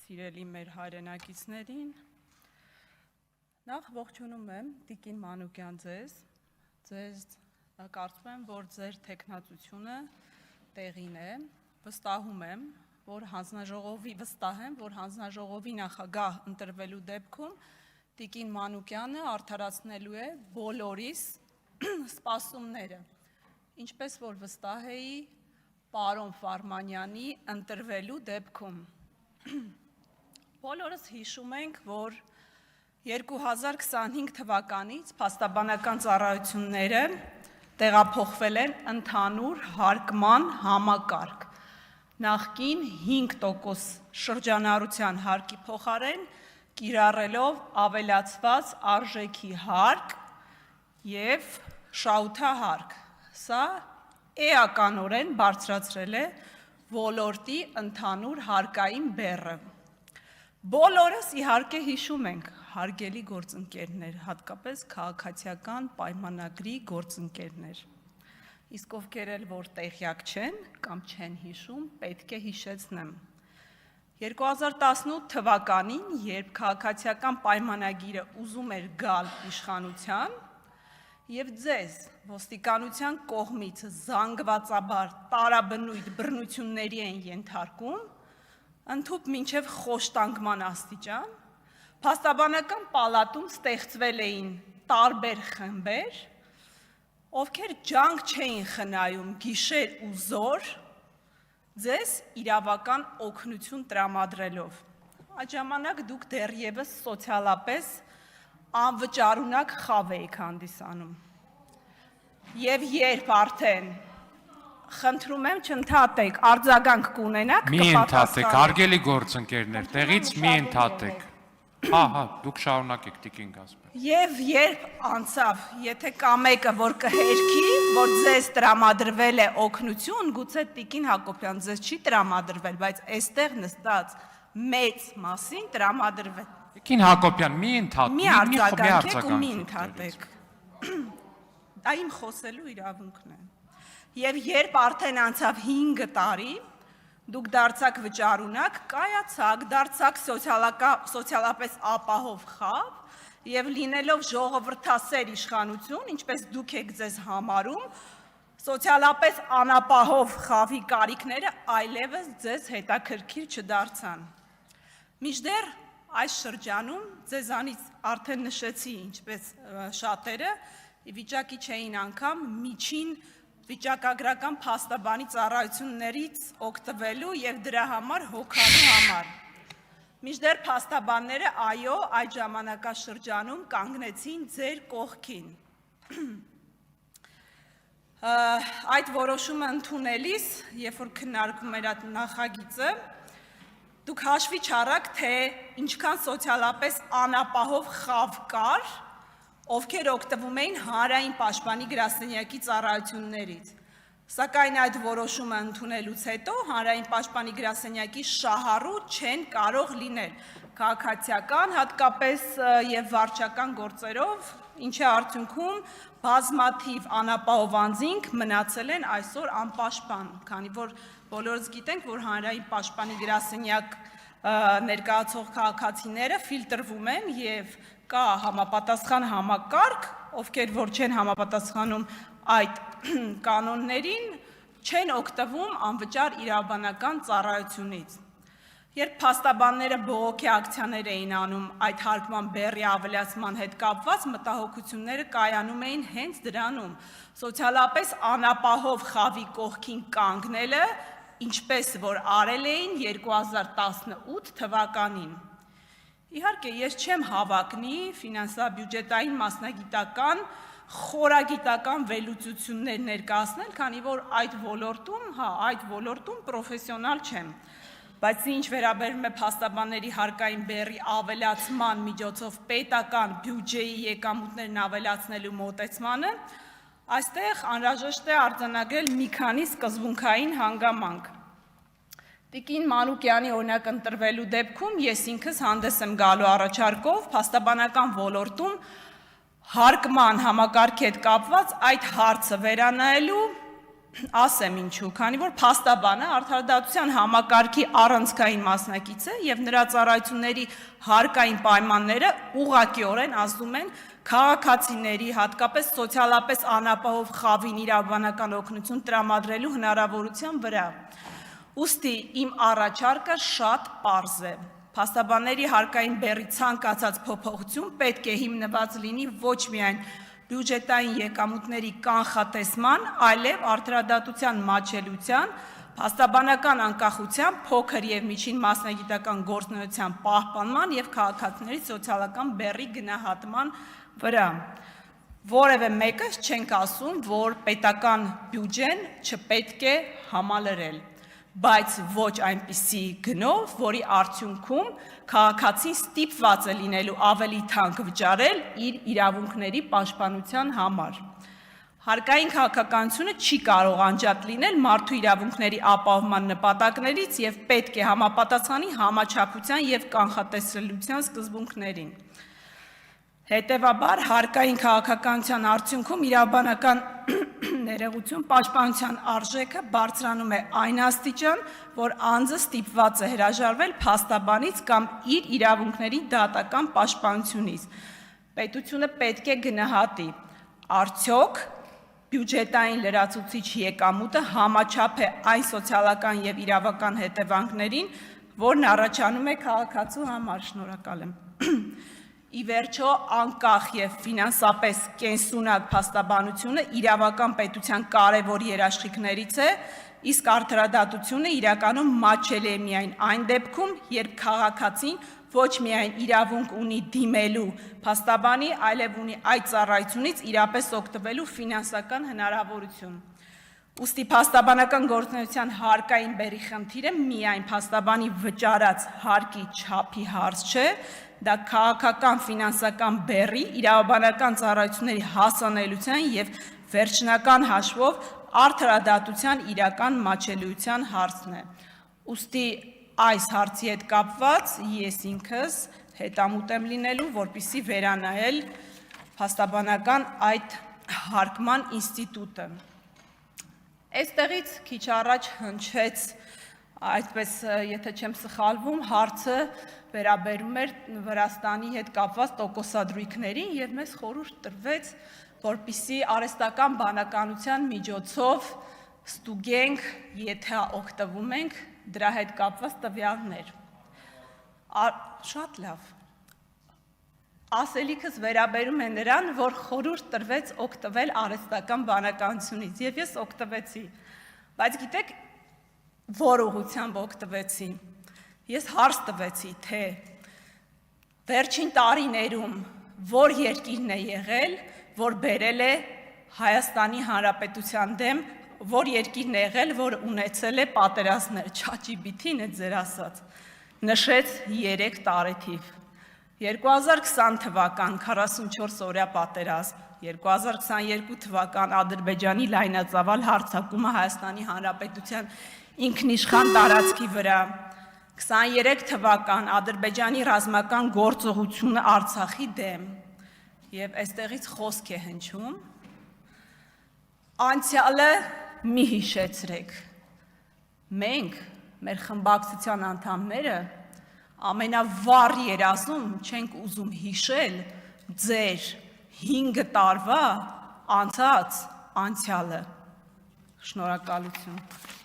Սիրելի մեր հայրենակիցներին, նախ ողջունում եմ Տիկին Մանուկյան ձեզ կարծում եմ, որ ձեր թեկնածությունը տեղին է, վստահ եմ, որ հանձնաժողովի նախագահ ընտրվելու դեպքում Տիկին Մանուկյանը արդարացնելու է բոլորիս սպասումները, ինչպես որ վստահ էի պարոն Ֆարմանյանի ընտրվելու դեպքում։ Բոլորս հիշում ենք, որ 2025 թվականից փաստաբանական ծառայությունները տեղափոխվել են ընդհանուր հարկման համակարգ, նախկին 5% շրջանառության հարկի փոխարեն կիրառելով ավելացված արժեքի հարկ և շահութահարկ, սա էականորեն բարձրացրել է ոլորտի ընդհանուր հարկային բեռը։ Բոլորս իհարկե հիշում ենք, հարգելի գործընկերներ, հատկապես քաղաքացիական պայմանագրի գործընկերներ, իսկ ովքեր էլ որ տեղյակ չեն կամ չեն հիշում, պետք է հիշեցնեմ։ 2018 թվականին, երբ քաղաքացիական պայմանագիրը ուզում էր գալ իշխանության, և ձեզ ոստիկանության կողմից զանգվածաբար տարաբնույթ բռնությունների են ենթարկում, ընդհուպ մինչև խոշտանգման աստիճան, փաստաբանական պալատում ստեղծվել էին տարբեր խմբեր, ովքեր ջանք չէին խնայում գիշեր ու զօր, ձեզ իրավական օգնություն տրամադրելով։ Այդ ժամանակ դուք դեռևս սոցիալապես անվճարունակ խավ էիք հանդիսանում։ Եվ երբ արդեն, խնդրում եմ չընդհատեք, արձագանք կունենաք, Մի ընդհատեք, հարգելի գործընկերներ, տեղից մի ընդհատեք։ Հա, դուք շարունակեք, Տիկին Գասպարյան։ Եվ երբ անցավ, եթե կա մեկը, որ կհերքի, որ ձեզ տրամադրվել է օգնություն, գուցե Տիկին Հակոբյան ձեզ չի տրամադրվել, բայց այստեղ նստած մեծ մասին տրամադրվել։ Տիկին Հակոբյան, մի ընդհատեք, մի արձագանքեք ու մի ընդհատեք։ Դա իմ խոսելու իրավունքն է։ Եվ երբ արդեն անցավ 5 տարի, դուք դարձաք վճարունակ, կայացաք, դարձաք սոցիալապես ապահով խավ և լինելով ժողովրդասեր իշխանություն, ինչպես դուք եք ձեզ համարում, սոցիալապես անապահով խավի կարիքները այլևս ձեզ հետաքրքիր չդարձան։ Մինչդեռ այս շրջանում ձեզանից արդեն նշեցի, ինչպես շատերը, վիճակի չէին անգամ միջին վիճակագրական փաստաբանի ծառայություններից օգտվելու և դրա համար հոգալու համար։ Մինչդեռ փաստաբանները, այո, այդ ժամանակաշրջանում կանգնեցին ձեր կողքին։ Այդ որոշումը ընդունելիս, երբ որ քննարկում էր այդ նախագիծը, դուք հաշվի չառաք, թե ինչքան սոցիալապես անապահով խավ կար, ովքեր օգտվում էին Հանրային պաշտպանի գրասենյակի ծառայություններից։ Սակայն այդ որոշումը ընդունելուց հետո Հանրային պաշտպանի գրասենյակի շահառու չեն կարող լինել քաղաքացիական, հատկապես և վարչական գործերով, ինչի արդյունքում բազմաթիվ անապահով անձինք մնացել են այսօր անպաշտպան, քանի որ բոլորս գիտենք, որ Հանրային պաշտպանի գրասենյակ ներկայացող քաղաքացիները ֆիլտրվում են և կա համապատասխան համակարգ, ովքեր որ չեն համապատասխանում այդ կանոններին, չեն օգտվում անվճար իրավաբանական ծառայությունից։ Երբ փաստաբանները բողոքի ակցիաներ էին անում այդ հարկման բեռի ավելացման հետ կապված, մտահոգությունները կայանում էին հենց դրանում, սոցիալապես անապահով խավի կողքին կանգնելը, ինչպես որ արել էին 2018 թվականին։ Իհարկե, ես չեմ հավակնի ֆինանսա-բյուջետային մասնագիտական, խորագիտական վերլուծություններ ներկայացնել, քանի որ այդ ոլորտում պրոֆեսիոնալ չեմ, բայց ինչ վերաբերում է փաստաբանների հարկային բեռի ավելացման միջոցով պետական բյուջեի եկամուտներն ավելացնելու մոտեցմանը, այստեղ անհրաժեշտ է արձանագրել մի քանի սկզբունքային հանգամանք։ Տիկին Մանուկյանի օրինակ ընտրվելու դեպքում ես ինքս հանդես եմ գալու առաջարկով փաստաբանական ոլորտում հարկման համակարգի հետ կապված այդ հարցը վերանայելու ասեմ ինչու, քանի որ փաստաբանը արդարադատության համակարգի առանցքային մասնակից է եւ նրա ծառայությունների հարկային պայմանները ուղղակիորեն ազդում են քաղաքացիների, հատկապես սոցիալապես անապահով խավին իրավաբանական օգնություն տրամադրելու հնարավորության վրա։ Ուստի իմ առաջարկը շատ պարզ է։ Փաստաբանների հարկային բեռի ցանկացած փոփոխություն պետք է հիմնված լինի ոչ միայն բյուջետային եկամուտների կանխատեսման, այլև արդարադատության մատչելիության, փաստաբանական անկախության, փոքր եւ միջին մասնագիտական գործունեության պահպանման եւ քաղաքացիների սոցիալական բեռի գնահատման վրա։ Որևէ մեկս չենք ասում, որ պետական բյուջեն չպետք է համալրել, բայց ոչ այնպիսի գնով, որի արդյունքում քաղաքացին ստիպված է լինելու ավելի թանկ վճարել իր իրավունքների պաշտպանության համար։ Հարկային քաղաքականությունը չի կարող անջատ լինել մարդու իրավունքների ապահովման նպատակներից եւ պետք է համապատասխանի համաչափության եւ կանխատեսելիության սկզբունքներին։ Հետևաբար, հարկային քաղաքականության արդյունքում իրավաբանական ներողություն պաշտպանության արժեքը բարձրանում է այն աստիճան, որ անձը ստիպված է հրաժարվել փաստաբանից կամ իր իրավունքների դատական պաշտպանությունից։ Պետությունը պետք է գնահատի, արդյոք բյուջետային լրացուցիչ եկամուտը համաչափ է այն սոցիալական եւ իրավական հետևանքներին, որն առաջանում է քաղաքացու համար։ Շնորհակալ եմ։ Ի վերջո, անկախ եւ ֆինանսապես կենսունակ փաստաբանությունը իրավական պետության կարևոր երաշխիքներից է, իսկ արդարադատությունը իրականում մատչելի է միայն այն դեպքում, երբ քաղաքացին ոչ միայն իրավունք ունի դիմելու փաստաբանի, այլև ունի այդ ծառայությունից իրապես օգտվելու ֆինանսական հնարավորություն։ Ուստի փաստաբանական գործունեության հարկային բեռի խնդիրը միայն փաստաբանի վճարած հարկի չափի հարց չէ, դա քաղաքական ֆինանսական բեռի, իրավաբանական ծառայությունների հասանելիության եւ վերջնական հաշվով արդարադատության իրական մատչելիության հարցն է։ Ուստի այս հարցի հետ կապված ես ինքս հետամուտ եմ լինելու, որպեսզի վերանայել փաստաբանական այդ հարկման ինստիտուտը։ Այստեղից քիչ առաջ հնչեց, այսպես եթե չեմ սխալվում, հարցը վերաբերում էր Վրաստանի հետ կապված տոկոսադրույքներին եւ մեզ խորհուրդ տրվեց, որպեսզի արհեստական բանականության միջոցով ստուգենք, եթե օգտվում ենք դրա հետ կապված տվյալներ։ Շատ լավ։ Ասելիքս վերաբերում է նրան, որ խորհուրդ տրվեց օգտվել արհեստական բանականությունից եւ ես օգտվեցի։ Բայց գիտեք, որ ուղղությամբ օգտվեցի։ Ես հարց տվեցի, թե վերջին տարիներում որ երկիրն է եղել, որ բերել է Հայաստանի Հանրապետության դեմ, որ երկիրն է եղել, որ ունեցել է պատերազմներ, ChatGPT-ն է ձեր ասած, նշեց 3 տարեթիվ։ 2020 թվական 44 օրյա պատերազմ, 2022 թվական Ադրբեջանի լայնածավալ հարձակումը Հայաստանի Հանրապետության ինքնիշխան տարածքի վրա, 23 թվական Ադրբեջանի ռազմական գործողությունը Արցախի դեմ, եւ այստեղից խոսք է հնչում, անցյալը մի հիշեցրեք, մենք, մեր խմբակցության անդամները, ամենավառ երազում չենք ուզում հիշել ձեր 5 տարվա անցած անցյալը։ Շնորհակալություն։